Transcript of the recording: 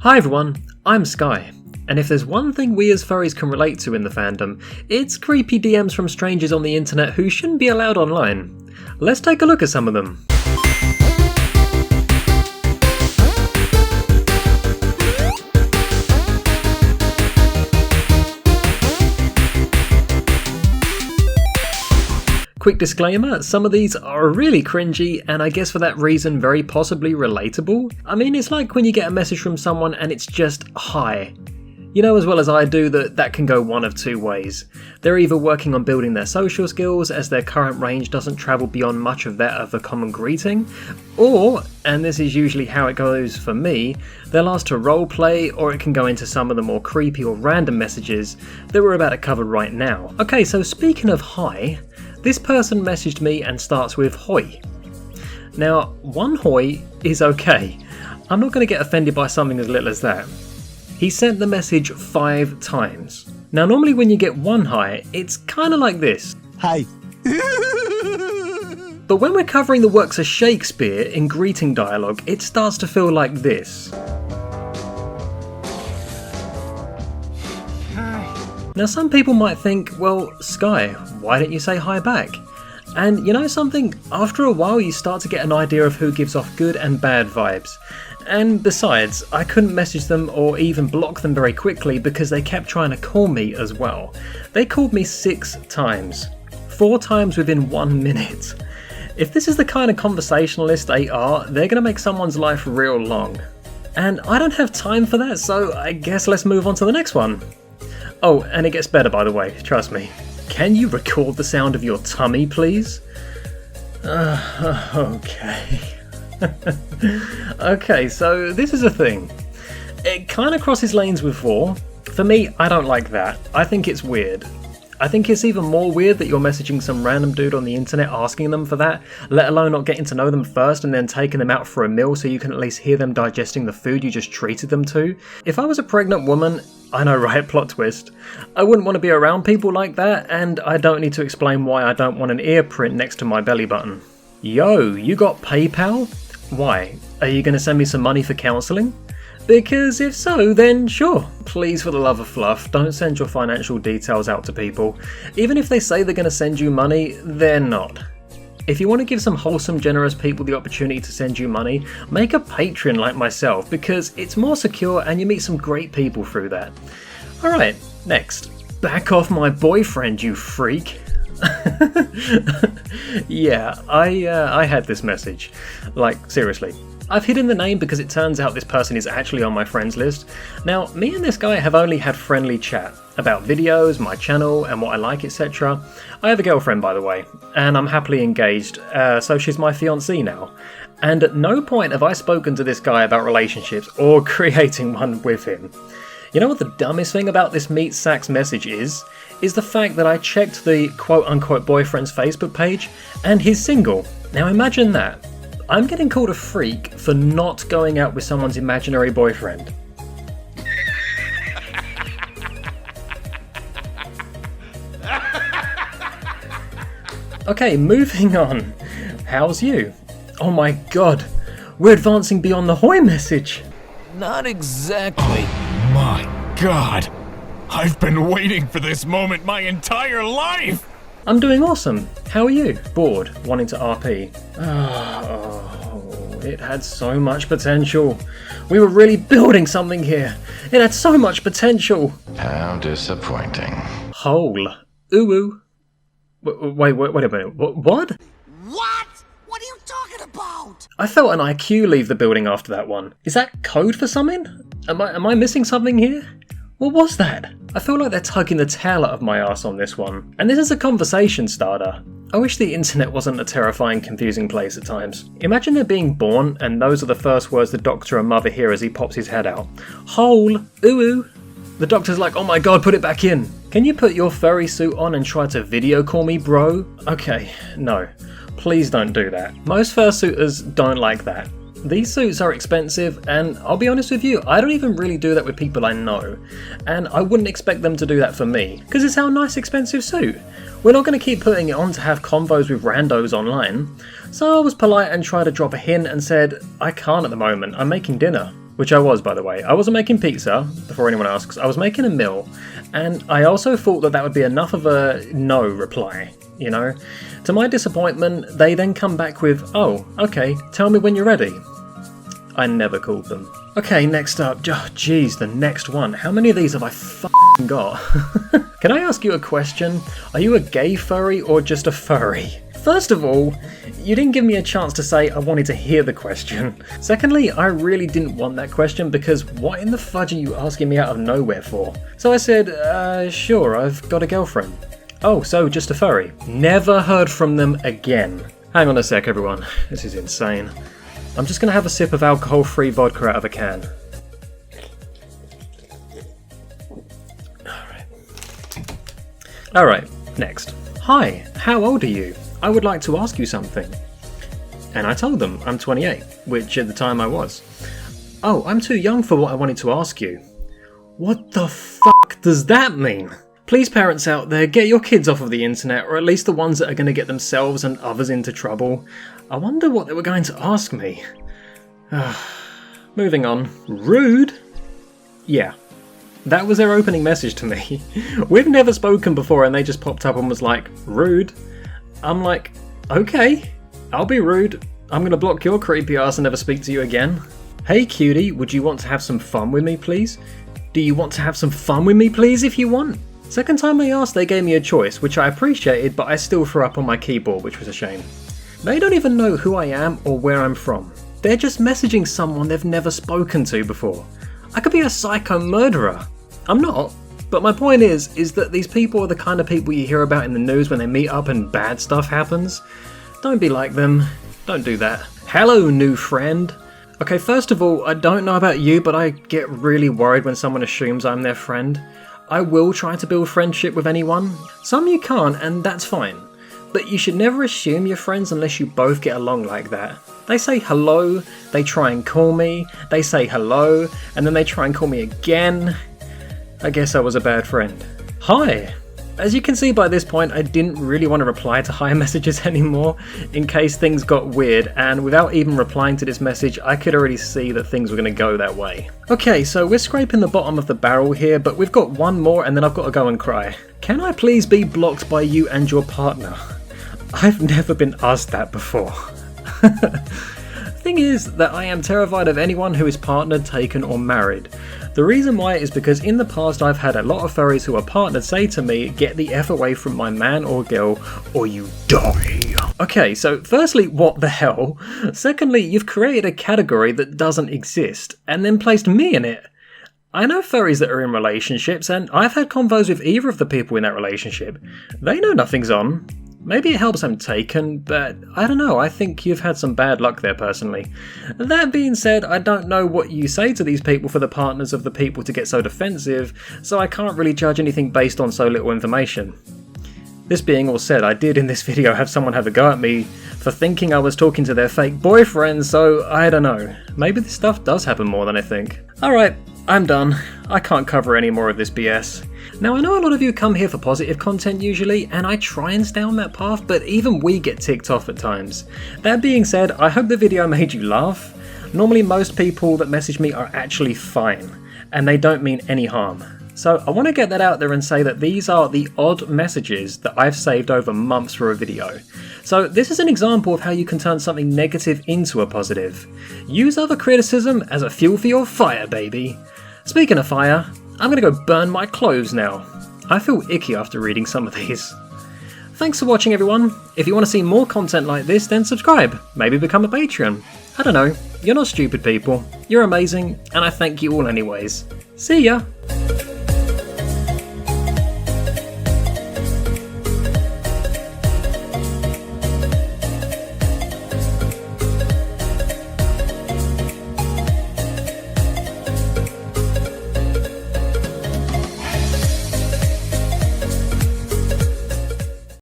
Hi everyone, I'm Skai, and if there's one thing we as furries can relate to in the fandom, it's creepy DMs from strangers on the internet who shouldn't be allowed online. Let's take a look at some of them. Quick disclaimer, some of these are really cringy and I guess for that reason very possibly relatable. I mean, it's like when you get a message from someone and it's just hi. You know as well as I do that can go one of two ways. They're either working on building their social skills as their current range doesn't travel beyond much of that of a common greeting, or, and this is usually how it goes for me, they'll ask to roleplay, or it can go into some of the more creepy or random messages that we're about to cover right now. Okay, so speaking of hi, this person messaged me and starts with hoi. Now, one hoi is okay. I'm not going to get offended by something as little as that. He sent the message 5 times. Now, normally when you get one hi, it's kind of like this. Hi. But when we're covering the works of Shakespeare in greeting dialogue, it starts to feel like this. Now some people might think, well, Skai, why don't you say hi back? And you know something? After a while you start to get an idea of who gives off good and bad vibes. And besides, I couldn't message them or even block them very quickly because they kept trying to call me as well. They called me 6 times. 4 times within 1 minute. If this is the kind of conversationalist they are, they're going to make someone's life real long. And I don't have time for that, so I guess let's move on to the next one. Oh, and it gets better by the way, trust me. Can you record the sound of your tummy, please? Okay. Okay, so this is a thing. It kind of crosses lanes with 4. For me, I don't like that. I think it's weird. I think it's even more weird that you're messaging some random dude on the internet asking them for that, let alone not getting to know them first and then taking them out for a meal so you can at least hear them digesting the food you just treated them to. If I was a pregnant woman, I know, right, plot twist, I wouldn't want to be around people like that, and I don't need to explain why I don't want an ear print next to my belly button. Yo, you got PayPal? Why? Are you going to send me some money for counselling? Because if so, then sure. Please, for the love of fluff, don't send your financial details out to people. Even if they say they're going to send you money, they're not. If you want to give some wholesome, generous people the opportunity to send you money, make a Patreon like myself, because it's more secure and you meet some great people through that. Alright, next. Back off my boyfriend, you freak. Yeah, I had this message. Like, seriously. I've hidden the name because it turns out this person is actually on my friends list. Now, me and this guy have only had friendly chat about videos, my channel, and what I like, etc. I have a girlfriend, by the way, and I'm happily engaged, so she's my fiancée now. And at no point have I spoken to this guy about relationships or creating one with him. You know what the dumbest thing about this meat sack's message is? Is the fact that I checked the quote-unquote boyfriend's Facebook page, and he's single. Now imagine that. I'm getting called a freak for not going out with someone's imaginary boyfriend. Okay, moving on. How's you? Oh my god, we're advancing beyond the hoi message. Not exactly. My god, I've been waiting for this moment my entire life! I'm doing awesome. How are you? Bored, wanting to RP. Oh, it had so much potential. We were really building something here. It had so much potential. How disappointing. Hole. Ooh. Wait a minute. What? What? What are you talking about? I felt an IQ leave the building after that one. Is that code for something? Am I missing something here? What was that? I feel like they're tugging the tail out of my ass on this one. And this is a conversation starter. I wish the internet wasn't a terrifying, confusing place at times. Imagine they're being born and those are the first words the doctor and mother hear as he pops his head out. Hole. Ooh. The doctor's like, oh my god, put it back in. Can you put your furry suit on and try to video call me, bro? Okay, no. Please don't do that. Most fursuiters don't like that. These suits are expensive, and I'll be honest with you, I don't even really do that with people I know. And I wouldn't expect them to do that for me, because it's our nice expensive suit. We're not going to keep putting it on to have convos with randos online. So I was polite and tried to drop a hint and said, I can't at the moment, I'm making dinner. Which I was, by the way. I wasn't making pizza, before anyone asks. I was making a meal, and I also thought that that would be enough of a no reply, you know? To my disappointment, they then come back with, oh, okay, tell me when you're ready. I never called them. Okay, next up. Oh, geez, the next one. How many of these have I f***ing got? Can I ask you a question? Are you a gay furry or just a furry? First of all, you didn't give me a chance to say I wanted to hear the question. Secondly, I really didn't want that question because what in the fudge are you asking me out of nowhere for? So I said, sure, I've got a girlfriend. Oh, so just a furry. Never heard from them again. Hang on a sec, everyone. This is insane. I'm just gonna have a sip of alcohol-free vodka out of a can. Alright, next. Hi, how old are you? I would like to ask you something. And I told them I'm 28, which at the time I was. Oh, I'm too young for what I wanted to ask you. What the fuck does that mean? Please, parents out there, get your kids off of the internet, or at least the ones that are going to get themselves and others into trouble. I wonder what they were going to ask me. Moving on. Rude? Yeah. That was their opening message to me. We've never spoken before and they just popped up and was like, rude? I'm like, okay, I'll be rude. I'm gonna block your creepy ass and never speak to you again. Hey cutie, would you want to have some fun with me please? Do you want to have some fun with me please if you want? Second time I asked they gave me a choice, which I appreciated, but I still threw up on my keyboard, which was a shame. They don't even know who I am or where I'm from. They're just messaging someone they've never spoken to before. I could be a psycho murderer. I'm not. But my point is that these people are the kind of people you hear about in the news when they meet up and bad stuff happens. Don't be like them. Don't do that. Hello, new friend. Okay, first of all, I don't know about you, but I get really worried when someone assumes I'm their friend. I will try to build friendship with anyone. Some you can't, and that's fine. But you should never assume you're friends unless you both get along like that. They say hello, they try and call me, they say hello, and then they try and call me again. I guess I was a bad friend. Hi! As you can see by this point, I didn't really want to reply to hi messages anymore, in case things got weird, and without even replying to this message, I could already see that things were going to go that way. Okay, so we're scraping the bottom of the barrel here, but we've got one more and then I've got to go and cry. Can I please be blocked by you and your partner? I've never been asked that before. Thing is that I am terrified of anyone who is partnered, taken or married. The reason why is because in the past I've had a lot of furries who are partnered say to me, get the F away from my man or girl or you die. Okay, so firstly, what the hell? Secondly, you've created a category that doesn't exist and then placed me in it. I know furries that are in relationships and I've had convos with either of the people in that relationship. They know nothing's on. Maybe it helps I'm taken, but I don't know, I think you've had some bad luck there personally. That being said, I don't know what you say to these people for the partners of the people to get so defensive, so I can't really judge anything based on so little information. This being all said, I did in this video have someone have a go at me for thinking I was talking to their fake boyfriend, so I don't know. Maybe this stuff does happen more than I think. Alright, I'm done. I can't cover any more of this BS. Now I know a lot of you come here for positive content usually, and I try and stay on that path, but even we get ticked off at times. That being said, I hope the video made you laugh. Normally most people that message me are actually fine, and they don't mean any harm. So I want to get that out there and say that these are the odd messages that I've saved over months for a video. So this is an example of how you can turn something negative into a positive. Use other criticism as a fuel for your fire, baby. Speaking of fire, I'm gonna go burn my clothes now. I feel icky after reading some of these. Thanks for watching everyone. If you want to see more content like this, then subscribe. Maybe become a Patreon. I don't know. You're not stupid people. You're amazing, and I thank you all anyways. See ya!